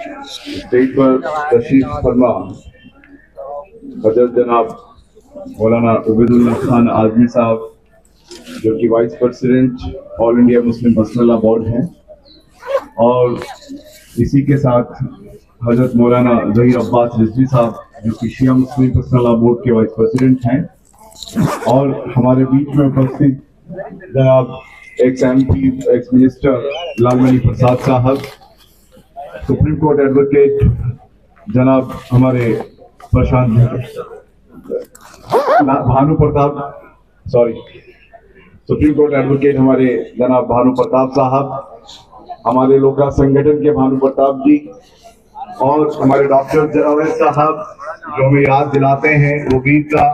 Stage पर तशरीफ फरमा हजरत जनाब मौलाना उबैदुल्लाह खान आजमी साहब, जो कि vice president all India Muslim personal law board हैं, और इसी के साथ हजरत मौलाना जहीर अब्बास रिजवी साहब, जो कि Shia Muslim personal law board के वाइस प्रेसिडेंट हैं, और हमारे बीच में उपस्थित जनाब ex MP ex minister Lalmani Prasad साहब, सुप्रीम कोर्ट एडवोकेट जनाब हमारे Prashant Bhanu Pratap supreme court advocate हमारे जनाब भानु प्रताप साहब, हमारे लोका संगठन के भानु प्रताप जी, और हमारे डॉक्टर जरावेद साहब, जो हमें याद दिलाते हैं वो वीर का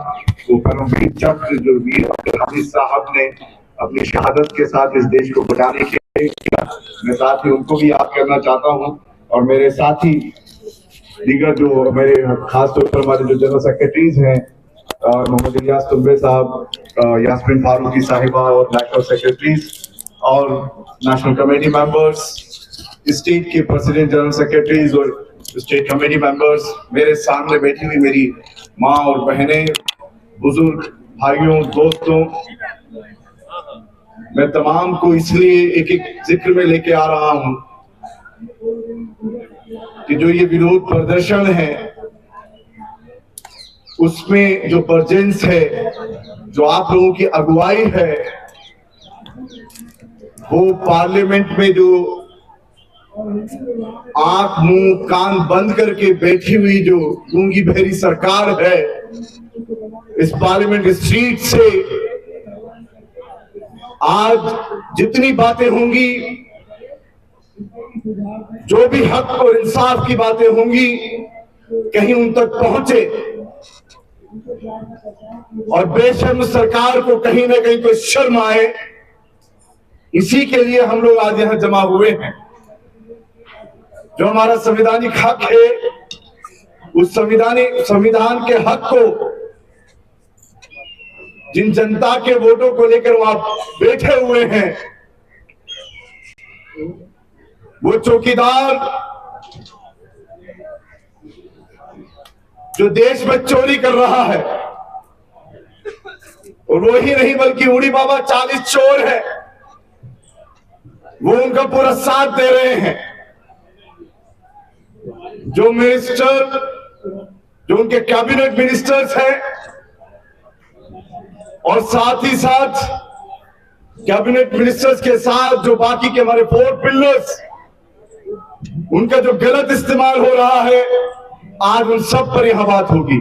वो परमवीर चक्र जो वीर अब्दुल हमीद साहब ने अपनी शहादत के साथ इस देश को बचाने के लिए, मैं साथ ही उनको भी याद करना चाहता हूँ। और मेरे साथी दीगर जो मेरे खास तौर पर हमारे जो जनरल सेक्रेटरीज हैं, मोहम्मद इलियास तुंबे साहब, यास्मीन फारूकी साहिबा, और नेशनल सेक्रेटरीज और नेशनल कमेटी मेंबर्स, स्टेट के प्रेसिडेंट जनरल सेक्रेटरीज और स्टेट कमेटी मेंबर्स, मेरे सामने बैठी हुई मेरी माँ और बहनें, बुजुर्ग भाइयों, दोस्तों, मैं तमाम को इसलिए एक एक जिक्र में लेके आ रहा हूं कि जो ये विरोध प्रदर्शन है उसमें जो प्रेजेंस है, जो आप लोगों की अगुवाई है, वो पार्लियामेंट में जो आंख मुंह कान बंद करके बैठी हुई जो गूंगी बहरी सरकार है, इस पार्लियामेंट स्ट्रीट से आज जितनी बातें होंगी, जो भी हक और इंसाफ की बातें होंगी, कहीं उन तक पहुंचे और बेशर्म सरकार को कहीं ना कहीं कोई शर्म आए, इसी के लिए हम लोग आज यहां जमा हुए हैं। जो हमारा संवैधानिक हक है, उस संविधान के हक को, जिन जनता के वोटों को लेकर वहां बैठे हुए हैं, वो चौकीदार जो देश में चोरी कर रहा है, और वो ही नहीं बल्कि उड़ी बाबा 40 चोर है, वो उनका पूरा साथ दे रहे हैं। जो मिनिस्टर, जो उनके कैबिनेट मिनिस्टर्स हैं, और साथ ही साथ कैबिनेट मिनिस्टर्स के साथ जो बाकी के हमारे 4 पिलर्स, उनका जो गलत इस्तेमाल हो रहा है, आज उन सब पर यहां बात होगी।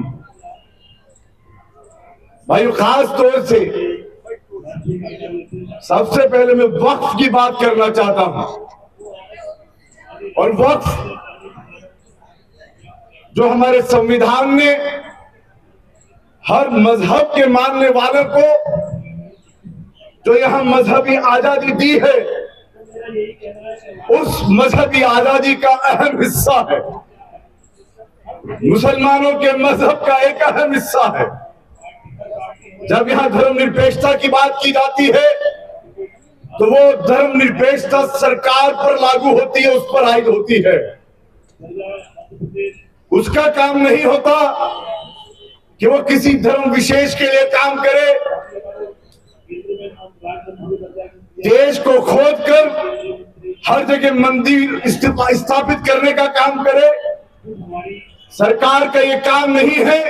भाई खास तौर से सबसे पहले मैं वक्फ की बात करना चाहता हूं। और वक्फ जो हमारे संविधान ने हर मजहब के मानने वालों को जो यहां मजहबी आजादी दी है, उस मजहबी आजादी का अहम हिस्सा है, मुसलमानों के मजहब का एक अहम हिस्सा है। जब यहां धर्मनिरपेक्षता की बात की जाती है, तो वो धर्मनिरपेक्षता सरकार पर लागू होती है, उस पर आयद होती है। उसका काम नहीं होता कि वो किसी धर्म विशेष के लिए काम करे, देश को खोदकर हर जगह मंदिर स्थापित करने का काम करे। सरकार का ये काम नहीं है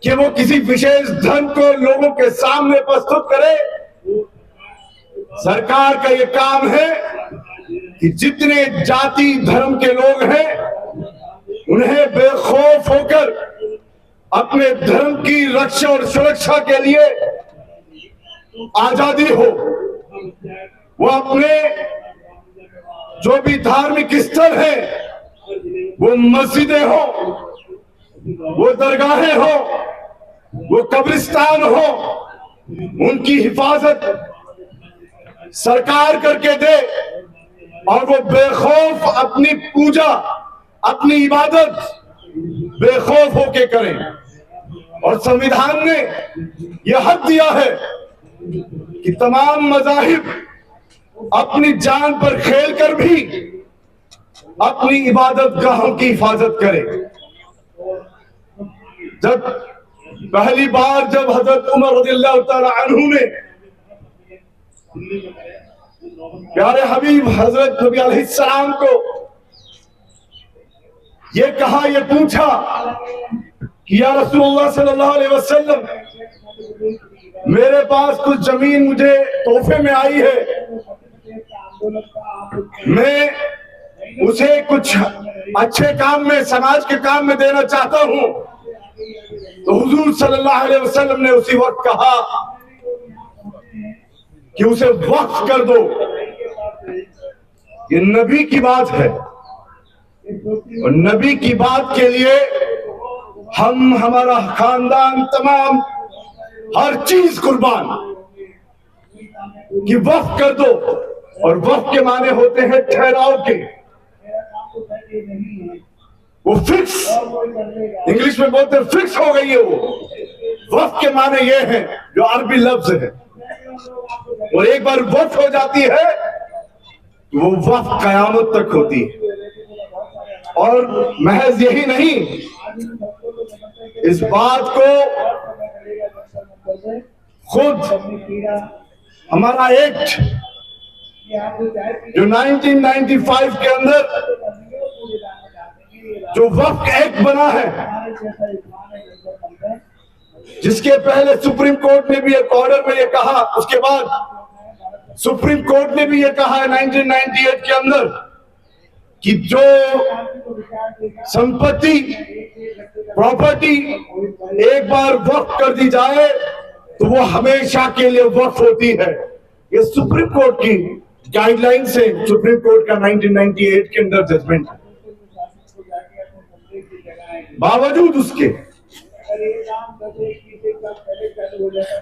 कि वो किसी विशेष धर्म को लोगों के सामने प्रस्तुत करे। सरकार का ये काम है कि जितने जाति धर्म के लोग हैं, उन्हें बेखौफ होकर अपने धर्म की रक्षा और सुरक्षा के लिए आजादी हो। वो अपने जो भी धार्मिक स्थल है, वो मस्जिदें हो, वो दरगाहें हो, वो कब्रिस्तान हो, उनकी हिफाजत सरकार करके दे, और वो बेखौफ अपनी पूजा, अपनी इबादत बेखौफ होके करें। और संविधान ने यह हक दिया है कि तमाम मज़ाहिब अपनी जान पर खेल कर भी अपनी इबादत गाहों की हिफाजत करे। जब पहली बार जब हजरत उमर रज़ियल्लाहु ताला अन्हु ने प्यारे हबीब हजरत नबी अलैहिस्सलाम को ये कहा, ये पूछा कि या रसूलुल्लाह सल्लल्लाहु अलैहि वसल्लम, मेरे पास कुछ जमीन मुझे तोहफे में आई है, मैं उसे कुछ अच्छे काम में, समाज के काम में देना चाहता हूं। तो हुजूर सल्लल्लाहु अलैहि वसल्लम ने उसी वक्त कहा कि उसे वक्फ कर दो। ये नबी की बात है और नबी की बात के लिए हम, हमारा खानदान, तमाम हर चीज कुर्बान कि वक्फ कर दो। और वक्फ के माने होते हैं ठहराव के, वो फिक्स, इंग्लिश में बोलते हैं फिक्स हो गई है वो। वक्फ के माने ये है जो अरबी लफ्ज है, और एक बार वक्फ हो जाती है तो वो वक्फ कयामत तक होती है। और महज यही नहीं, इस बात को खुद हमारा एक्ट जो 1995 के अंदर जो वक्फ एक्ट बना है, जिसके पहले सुप्रीम कोर्ट ने भी एक ऑर्डर में ये कहा, उसके बाद सुप्रीम कोर्ट ने भी ये कहा है 1998 के अंदर कि जो संपत्ति, प्रॉपर्टी एक बार वक्फ कर दी जाए तो वो हमेशा के लिए वक्फ होती है। ये सुप्रीम कोर्ट की गाइडलाइन से, सुप्रीम कोर्ट का 1998 के अंदर जजमेंट है। बावजूद उसके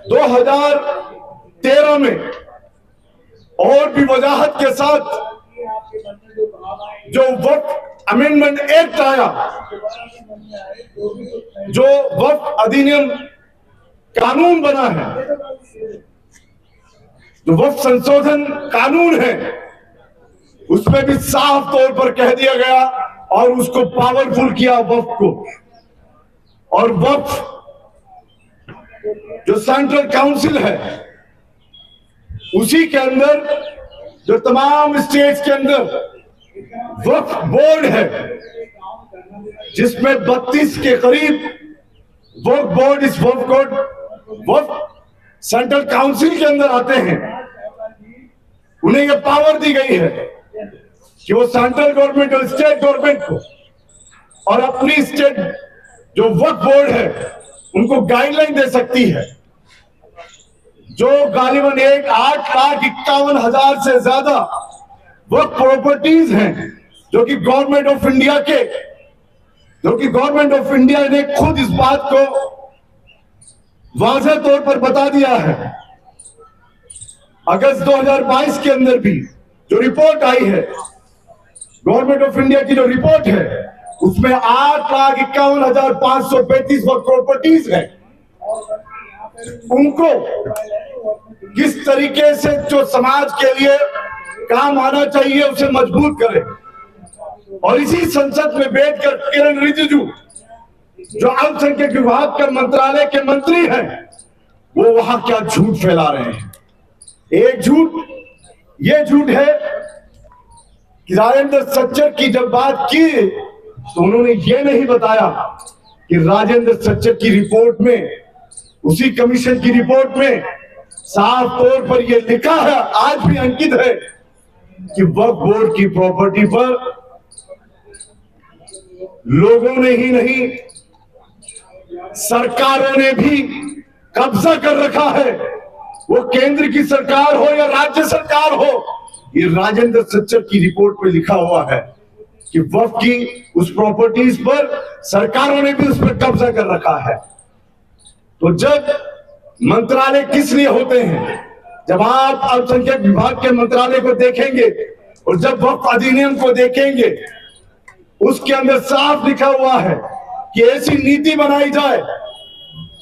2013 में और भी वजाहत के साथ जो वक्फ अमेंडमेंट एक्ट आया, जो वक्फ अधिनियम कानून बना है, जो वक्फ संशोधन कानून है, उसमें भी साफ तौर पर कह दिया गया और उसको पावरफुल किया वक्फ को। और वक्फ जो सेंट्रल काउंसिल है, उसी के अंदर जो तमाम स्टेट्स के अंदर वक्फ बोर्ड है, जिसमें 32 के करीब वक्फ बोर्ड, इस वक्फ सेंट्रल काउंसिल के अंदर आते हैं। उन्हें यह पावर दी गई है कि वो सेंट्रल गवर्नमेंट और स्टेट गवर्नमेंट को और अपनी स्टेट जो वक्फ बोर्ड है उनको गाइडलाइन दे सकती है। जो गालिबन 8,51,000 से ज्यादा वक्फ प्रॉपर्टीज हैं, जो कि गवर्नमेंट ऑफ इंडिया ने खुद इस बात को वाज़ेह तौर पर बता दिया है। अगस्त 2022 के अंदर भी जो रिपोर्ट आई है, गवर्नमेंट ऑफ इंडिया की जो रिपोर्ट है, उसमें 8,51,535 वक्फ प्रॉपर्टीज है। उनको किस तरीके से जो समाज के लिए काम आना चाहिए उसे मजबूत करे। और इसी संसद में बैठकर किरण रिजिजू, जो अल्पसंख्यक विभाग के मंत्रालय के मंत्री हैं, वो वहां क्या झूठ फैला रहे हैं। एक झूठ ये झूठ है कि राजेंद्र सच्चर की जब बात की तो उन्होंने ये नहीं बताया कि राजेंद्र सच्चर की रिपोर्ट में, उसी कमीशन की रिपोर्ट में साफ तौर पर यह लिखा है, आज भी अंकित है, कि वक्फ बोर्ड की प्रॉपर्टी पर लोगों ने ही नहीं, सरकारों ने भी कब्जा कर रखा है। वो केंद्र की सरकार हो या राज्य सरकार हो, ये राजेंद्र सच्चर की रिपोर्ट में लिखा हुआ है कि वक्फ की उस प्रॉपर्टीज पर सरकारों ने भी उस पर कब्जा कर रखा है। तो जब मंत्रालय किस लिए होते हैं, जब आप अल्पसंख्यक विभाग के मंत्रालय को देखेंगे और जब वक्फ अधिनियम को देखेंगे, उसके अंदर साफ लिखा हुआ है कि ऐसी नीति बनाई जाए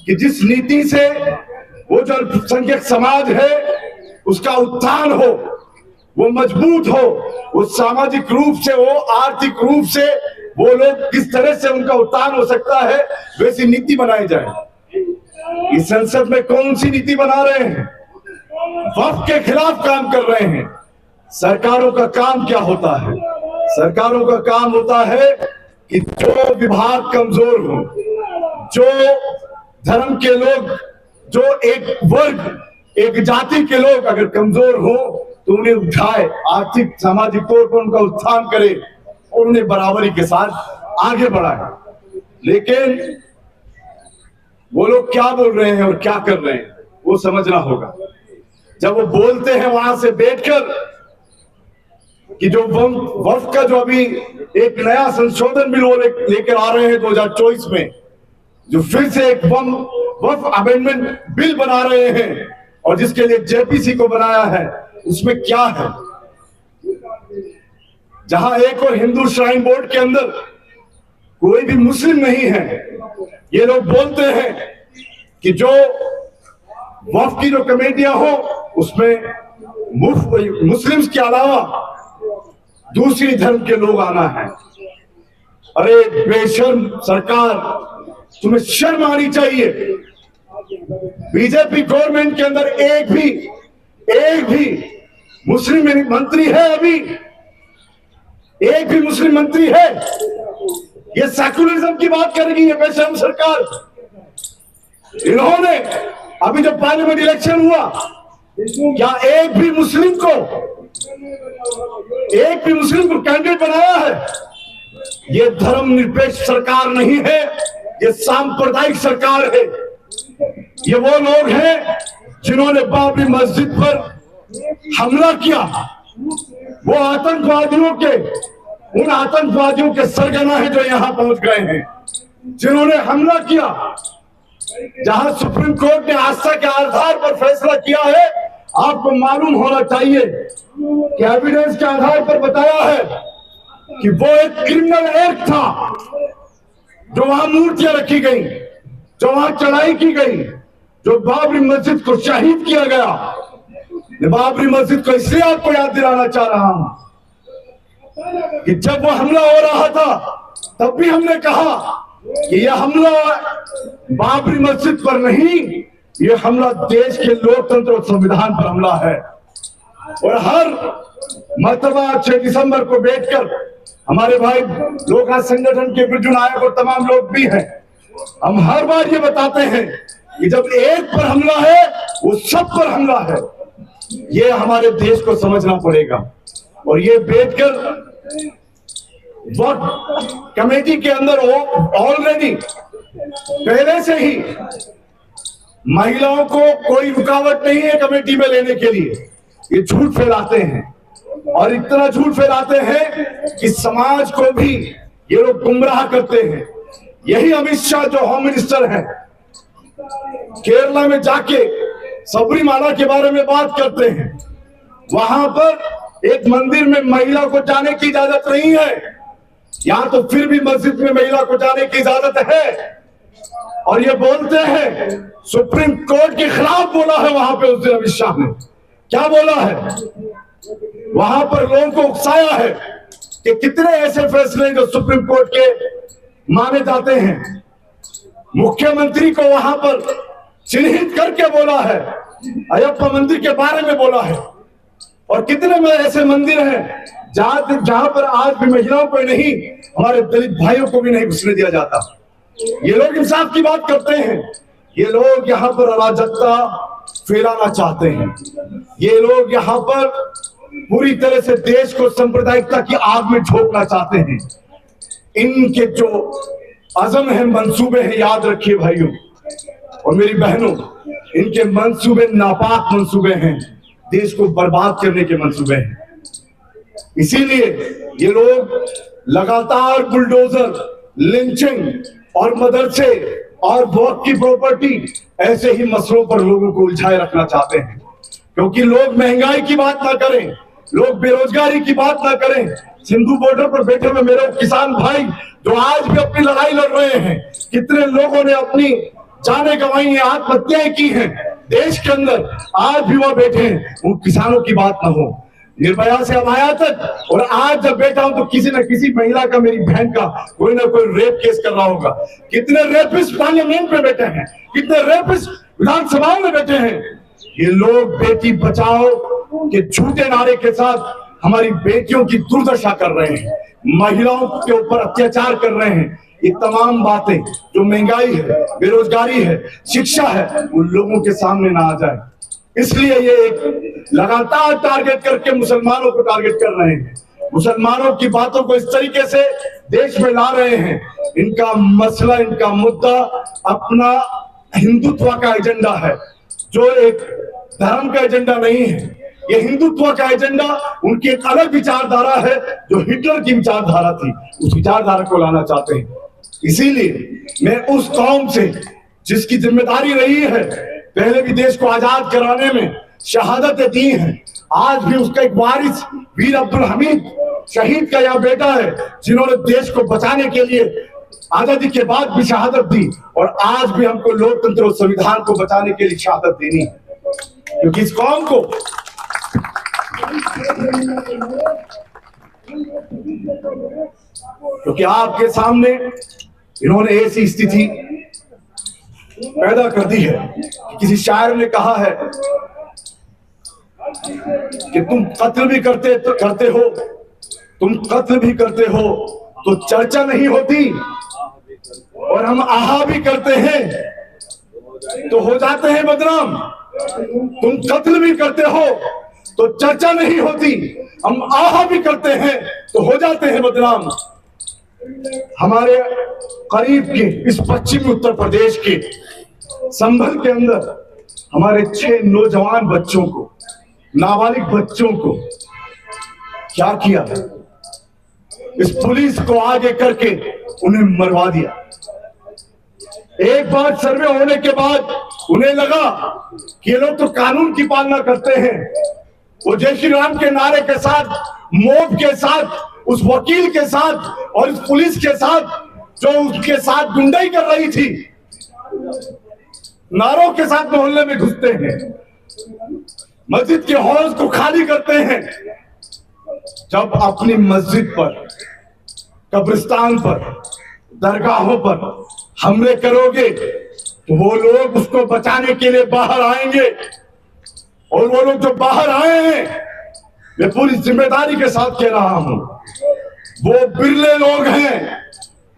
कि जिस नीति से वो जो अल्पसंख्यक समाज है उसका उत्थान हो, वो मजबूत हो, वो सामाजिक रूप से हो, आर्थिक रूप से वो लोग किस तरह से उनका उत्थान हो सकता है, वैसी नीति बनाई जाए। इस संसद में कौन सी नीति बना रहे हैं? वक्फ के खिलाफ काम कर रहे हैं। सरकारों का काम क्या होता है? सरकारों का काम होता है कि जो विभाग कमजोर हो, जो धर्म के लोग, जो एक वर्ग, एक जाति के लोग अगर कमजोर हो तो उन्हें उठाए, आर्थिक सामाजिक तौर पर उनका उत्थान करे और उन्हें बराबरी के साथ आगे बढ़ाए। लेकिन वो लोग क्या बोल रहे हैं और क्या कर रहे हैं वो समझना होगा। जब वो बोलते हैं वहां से बैठकर कि जो वक्फ का जो अभी एक नया संशोधन बिल वो लेकर आ रहे हैं 2024 में, जो फिर से एक वक्फ अमेंडमेंट बिल बना रहे हैं और जिसके लिए जेपीसी को बनाया है, उसमें क्या है? जहां एक और हिंदू श्राइन बोर्ड के अंदर कोई भी मुस्लिम नहीं है, ये लोग बोलते हैं कि जो वक्फ की जो कमेटियां हो उसमें मुस्लिम्स के अलावा दूसरी धर्म के लोग आना है। अरे बेशर्म सरकार, तुम्हें शर्म आनी चाहिए। बीजेपी गवर्नमेंट के अंदर एक भी मुस्लिम मंत्री है? अभी एक भी मुस्लिम मंत्री है? ये सेकुलरिज्म की बात करेगी ये बेशर्म सरकार। इन्होंने अभी जब पार्लियामेंट इलेक्शन हुआ, क्या एक भी मुस्लिम को कैंडिडेट बनाया है? ये धर्मनिरपेक्ष सरकार नहीं है, ये सांप्रदायिक सरकार है। ये वो लोग हैं जिन्होंने बाबरी मस्जिद पर हमला किया। वो उन आतंकवादियों के सरगना है जो यहां पहुंच गए हैं, जिन्होंने हमला किया। जहां सुप्रीम कोर्ट ने आस्था के आधार पर फैसला किया है, आपको मालूम होना चाहिए कि एविडेंस के आधार पर बताया है कि वो एक क्रिमिनल एक्ट था। जो वहां मूर्तियां रखी गई, जो वहां चढ़ाई की गई, जो बाबरी मस्जिद को शहीद किया गया। बाबरी मस्जिद को इसलिए आपको याद दिलाना चाह रहा हूं कि जब वो हमला हो रहा था तब भी हमने कहा कि यह हमला बाबरी मस्जिद पर नहीं, यह हमला देश के लोकतंत्र और संविधान पर हमला है। और हर मर्तबा 6 दिसंबर को बैठकर हमारे भाई लोक संगठन के बिरजू नायक और तमाम लोग भी हैं, हम हर बार ये बताते हैं कि जब एक पर हमला है वो सब पर हमला है। ये हमारे देश को समझना पड़ेगा। और ये बैठकर वक्फ कमेटी के अंदर ऑलरेडी पहले से ही महिलाओं को कोई रुकावट नहीं है कमेटी में लेने के लिए। ये झूठ फैलाते हैं और इतना झूठ फैलाते हैं कि समाज को भी ये लोग गुमराह करते हैं। यही अमित शाह जो होम मिनिस्टर है, केरला में जाके सबरीमाला के बारे में बात करते हैं। वहां पर एक मंदिर में महिला को जाने की इजाजत नहीं है, यहां तो फिर भी मस्जिद में महिला को जाने की इजाजत है। और ये बोलते हैं सुप्रीम कोर्ट के खिलाफ बोला है वहां पे उस दिन अमित शाह ने। क्या बोला है? वहां पर लोगों को उकसाया है कि कितने ऐसे फैसले जो सुप्रीम कोर्ट के माने जाते हैं। मुख्यमंत्री को वहां पर चिन्हित करके बोला है, अयप्पा मंदिर के बारे में बोला है। और कितने में ऐसे मंदिर हैं जहां पर आज भी महिलाओं को नहीं, हमारे दलित भाइयों को भी नहीं घुसने दिया जाता। ये लोग इंसाफ की बात करते हैं। ये लोग यहाँ पर अराजकता फैलाना चाहते हैं। ये लोग यहाँ पर पूरी तरह से देश को सांप्रदायिकता की आग में झोंकना चाहते हैं। इनके जो अज़म है, मंसूबे हैं, याद रखिए भाइयों और मेरी बहनों, इनके मंसूबे नापाक मंसूबे हैं, देश को बर्बाद करने के मंसूबे हैं। इसीलिए ये लोग लगातार बुलडोजर, लिंचिंग और मदरसे और वक्फ की प्रॉपर्टी ऐसे ही मसलों पर लोगों को उलझाए रखना चाहते हैं। क्योंकि लोग महंगाई की बात ना करें, लोग बेरोजगारी की बात ना करें। सिंधु बॉर्डर पर बैठे हुए मेरे किसान भाई जो आज भी अपनी लड़ाई लड़ रहे हैं, कितने लोगों ने अपनी जाने गंवाई हैं, आत्महत्याएं की हैं देश के अंदर, आज भी वो बैठे हैं। उन किसानों की बात ना हो, निर्भया से अमाया तक। और आज जब बैठा हूं तो किसी न किसी महिला का, मेरी बहन का कोई ना कोई रेप केस कर रहा होगा। कितने रेपिस्ट पार्लियामेंट में बैठे हैं, कितने रेपिस्ट विधानसभा में बैठे हैं। ये लोग बेटी बचाओ के झूठे नारे के साथ हमारी बेटियों की दुर्दशा कर रहे हैं, महिलाओं के ऊपर अत्याचार कर रहे हैं। ये तमाम बातें जो महंगाई है, बेरोजगारी है, शिक्षा है, उन लोगों के सामने ना आ जाए, इसलिए ये एक लगातार टारगेट करके मुसलमानों को टारगेट कर रहे हैं। मुसलमानों की बातों को इस तरीके से देश में ला रहे हैं। इनका मसला, इनका मुद्दा अपना हिंदुत्व का एजेंडा है, जो एक धर्म का एजेंडा नहीं है। ये हिंदुत्व का एजेंडा उनकी एक अलग विचारधारा है, जो हिटलर की विचारधारा थी, उस विचारधारा को लाना चाहते हैं। इसीलिए मैं उस कौम से जिसकी जिम्मेदारी रही है, पहले भी देश को आजाद कराने में शहादतें दी हैं, आज भी उसका एक वारिस वीर अब्दुल हमीद शहीद का यह बेटा है, जिन्होंने देश को बचाने के लिए आजादी के बाद भी शहादत दी, और आज भी हमको लोकतंत्र और संविधान को बचाने के लिए शहादत देनी है। क्योंकि इस कौम को क्योंकि आपके सामने इन्होंने ऐसी स्थिति पैदा कर दी है। किसी शायर ने कहा है कि तुम कत्ल भी करते हो, तुम कत्ल भी करते हो तो चर्चा नहीं होती, और हम आहा भी करते हैं तो हो जाते हैं बदनाम। तुम कत्ल भी करते हो तो चर्चा नहीं होती, हम आहा भी करते हैं तो हो जाते हैं बदनाम। हमारे करीब के इस पश्चिमी उत्तर प्रदेश के संभल के अंदर हमारे 6 नौजवान बच्चों को, नाबालिग बच्चों को क्या किया, इस पुलिस को आगे करके उन्हें मरवा दिया। एक बार सर्वे होने के बाद उन्हें लगा कि ये लोग तो कानून की पालना करते हैं। वो जय श्री राम के नारे के साथ, मौत के साथ, उस वकील के साथ और इस पुलिस के साथ जो उसके साथ गुंडाई कर रही थी, नारों के साथ मोहल्ले में घुसते हैं, मस्जिद के हॉल्स को खाली करते हैं। जब अपनी मस्जिद पर, कब्रिस्तान पर, दरगाहों पर हमले करोगे तो वो लोग उसको बचाने के लिए बाहर आएंगे, और वो लोग जो बाहर आए हैं, मैं पूरी जिम्मेदारी के साथ कह रहा हूं, वो बिरले लोग हैं,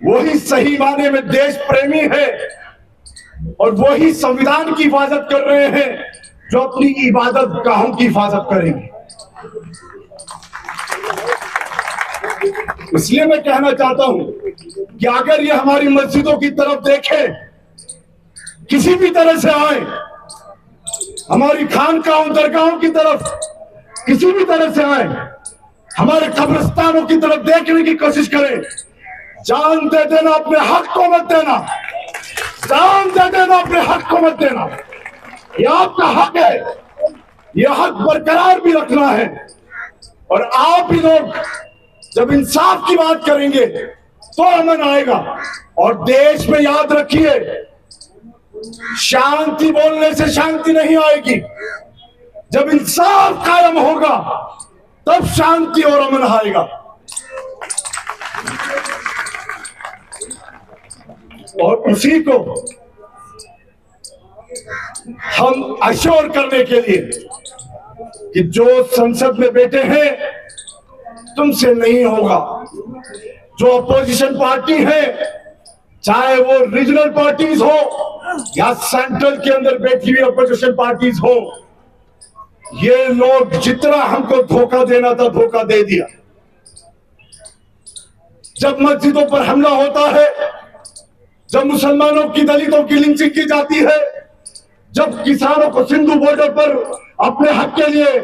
वही सही माने में देश प्रेमी है, और वही संविधान की हिफाजत कर रहे हैं जो अपनी इबादत गाहों की हिफाजत करेंगे। इसलिए मैं कहना चाहता हूं कि अगर ये हमारी मस्जिदों की तरफ देखें, किसी भी तरह से आए, हमारी खानकाहों, दरगाहों की तरफ किसी भी तरह से आए, हमारे कब्रिस्तानों की तरफ देखने की कोशिश करें, जान दे देना, अपने हक को मत देना, जान दे देना, अपने हक को मत देना। यह आपका हक है, यह हक बरकरार भी रखना है। और आप ही लोग जब इंसाफ की बात करेंगे तो अमन आएगा। और देश में याद रखिए, शांति बोलने से शांति नहीं आएगी, जब इंसाफ कायम होगा तब शांति और अमन आएगा। और उसी को हम अश्योर करने के लिए कि जो संसद में बैठे हैं, तुमसे नहीं होगा। जो अपोजिशन पार्टी है, चाहे वो रीजनल पार्टीज हो या सेंट्रल के अंदर बैठी हुई अपोजिशन पार्टीज हो, ये लोग जितना हमको धोखा देना था धोखा दे दिया। जब मस्जिदों पर हमला होता है, जब मुसलमानों की, दलितों की लिंचिंग की जाती है, जब किसानों को सिंधु बॉर्डर पर अपने हक के लिए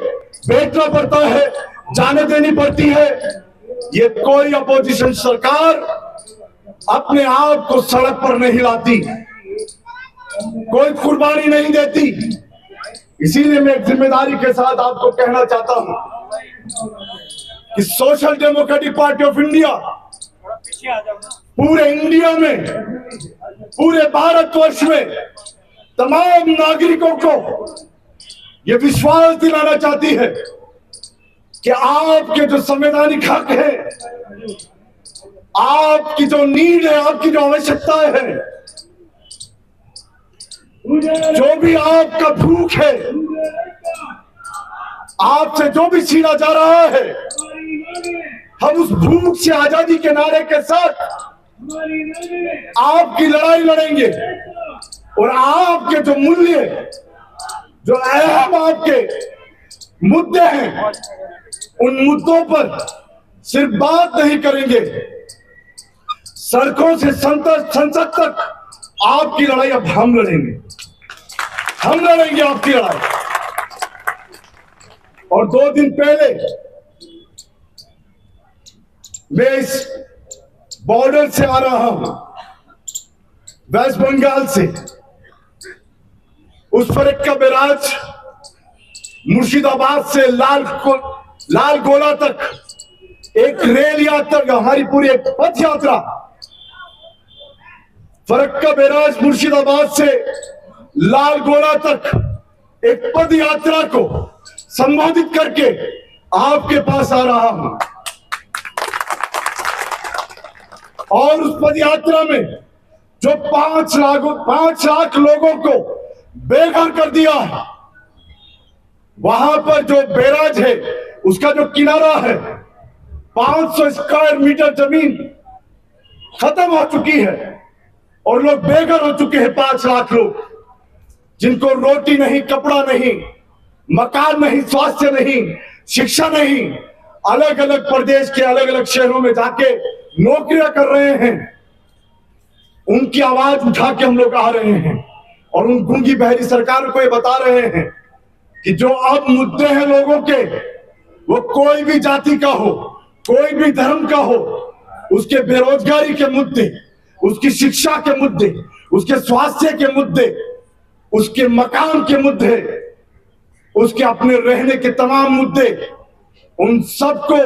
बैठना पड़ता है, जाने देनी पड़ती है, ये कोई अपोजिशन सरकार अपने आप को सड़क पर नहीं लाती, कोई कुर्बानी नहीं देती। इसीलिए मैं जिम्मेदारी के साथ आपको कहना चाहता हूं कि social democratic party of India पूरे इंडिया में, पूरे भारतवर्ष में तमाम नागरिकों को यह विश्वास दिलाना चाहती है कि आपके जो संवैधानिक हक है, आपकी जो नीड है, आपकी जो आवश्यकता है, जो भी आपका भूख है, आपसे जो भी छीना जा रहा है, हम उस भूख से आजादी के नारे के साथ आपकी लड़ाई लड़ेंगे और आपके जो मूल्य, जो अहम आपके मुद्दे हैं, उन मुद्दों पर सिर्फ बात नहीं करेंगे, सड़कों से संसद तक आपकी लड़ाई अब हम लड़ेंगे आपकी लड़ाई। और 2 दिन पहले मैं इस बॉर्डर से आ रहा हूं, वेस्ट बंगाल से। उस फरक्का बैराज मुर्शिदाबाद से लाल गोला तक एक रेल यात्रा, हमारी पूरी एक पथ यात्रा फरक्का बैराज मुर्शिदाबाद से लाल गोला तक एक पद यात्रा को संबोधित करके आपके पास आ रहा हूं। और उस पद यात्रा में जो 5 लाख लोगों को बेघर कर दिया है, वहां पर जो बैराज है, उसका जो किनारा है, 500 स्क्वायर मीटर जमीन खत्म हो चुकी है और लोग बेघर हो चुके हैं। 5 लाख लोग, जिनको रोटी नहीं, कपड़ा नहीं, मकान नहीं, स्वास्थ्य नहीं, शिक्षा नहीं, अलग अलग प्रदेश के अलग अलग शहरों में जाके नौकरियां कर रहे हैं। उनकी आवाज उठा के हम लोग आ रहे हैं और उन गूंगी बहरी सरकार को ये बता रहे हैं कि जो अब मुद्दे हैं लोगों के, वो कोई भी जाति का हो, कोई भी धर्म का हो, उसके बेरोजगारी के मुद्दे, उसकी शिक्षा के मुद्दे, उसके स्वास्थ्य के मुद्दे, उसके मकान के मुद्दे, उसके अपने रहने के तमाम मुद्दे, उन सबको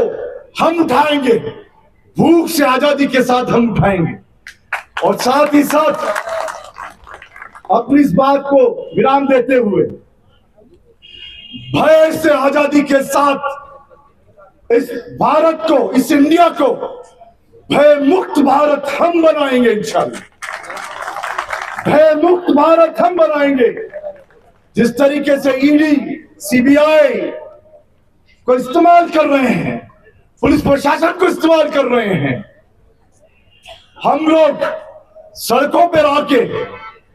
हम उठाएंगे। भूख से आजादी के साथ हम उठाएंगे और साथ ही साथ अपनी इस बात को विराम देते हुए भय से आजादी के साथ इस भारत को, इस इंडिया को भय मुक्त भारत हम बनाएंगे इंशाल्लाह। भय मुक्त भारत हम बनाएंगे। जिस तरीके से ईडी, सीबीआई को इस्तेमाल कर रहे हैं, पुलिस प्रशासन को इस्तेमाल कर रहे हैं, हम लोग सड़कों पर आके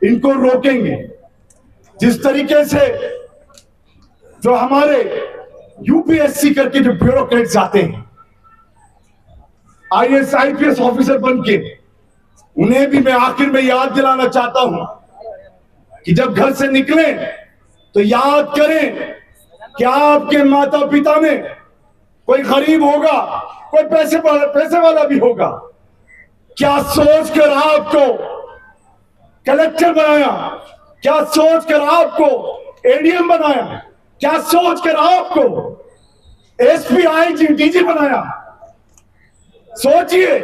इनको रोकेंगे। जिस तरीके से जो हमारे यूपीएससी करके जो ब्यूरोक्रेट्स आते हैं, आईएएस आईपीएस ऑफिसर बनके, उन्हें भी मैं आखिर में याद दिलाना चाहता हूं कि जब घर से निकले तो याद करें कि आपके माता पिता ने, कोई गरीब होगा, कोई पैसे वाला भी होगा, क्या सोचकर आपको कलेक्टर बनाया, क्या सोचकर आपको एडीएम बनाया, क्या सोचकर आपको एसपी, आईजी, डीजी बनाया। सोचिए।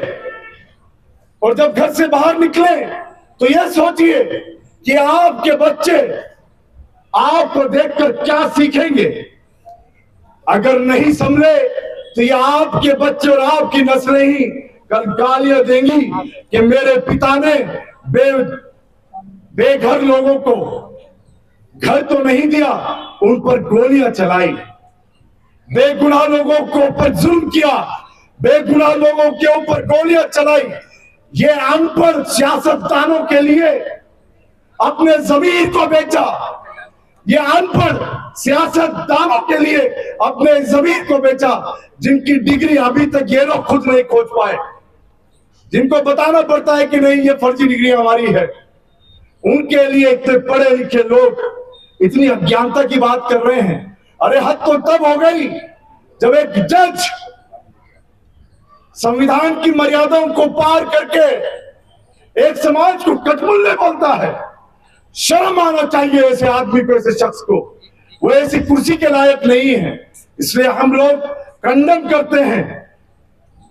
और जब घर से बाहर निकले तो यह सोचिए कि आपके बच्चे आपको देखकर क्या सीखेंगे। अगर नहीं संभले तो ये आपके बच्चे और आपकी नस्लें ही कल गालियां देंगी कि मेरे पिता ने बेघर लोगों को घर तो नहीं दिया, उन पर गोलियां चलाई, बेगुनाह लोगों के ऊपर जुल्म किया, बेगुनाह लोगों के ऊपर गोलियां चलाई। ये अनपढ़ सियासतदानों के लिए अपने जमीर को बेचा, ये अनपढ़ सियासतदानों के लिए अपने जमीर को बेचा, जिनकी डिग्री अभी तक ये लोग खुद नहीं खोज पाए, जिनको बताना पड़ता है कि नहीं ये फर्जी डिग्री हमारी है। उनके लिए इतने पढ़े लिखे लोग इतनी अज्ञानता की बात कर रहे हैं। अरे हद तो तब हो गई जब एक जज संविधान की मर्यादाओं को पार करके एक समाज को कटमुल्ले बोलता है। शर्म आना चाहिए ऐसे आदमी को, ऐसे शख्स को। वो ऐसी कुर्सी के लायक नहीं है। इसलिए हम लोग कंडम करते हैं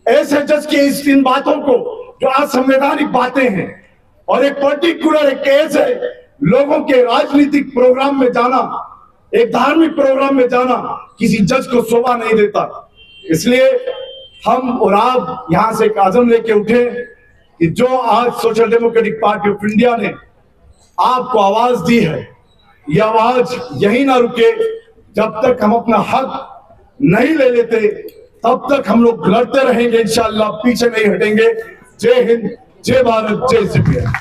ऐसे जज की इन बातों को जो असंवैधानिक बातें हैं। और एक पर्टिकुलर एक केस है, लोगों के राजनीतिक प्रोग्राम में जाना, एक धार्मिक प्रोग्राम में जाना किसी जज को शोभा नहीं देता। इसलिए हम और आप यहां से एक आज़म लेके उठे कि जो आज social democratic party of India ने आपको आवाज दी है, ये आवाज यही ना रुके जब तक हम अपना हक नहीं ले लेते, तब तक हम लोग लड़ते रहेंगे इंशाअल्लाह, पीछे नहीं हटेंगे। जय हिंद, जय भारत, जय सिंधिया।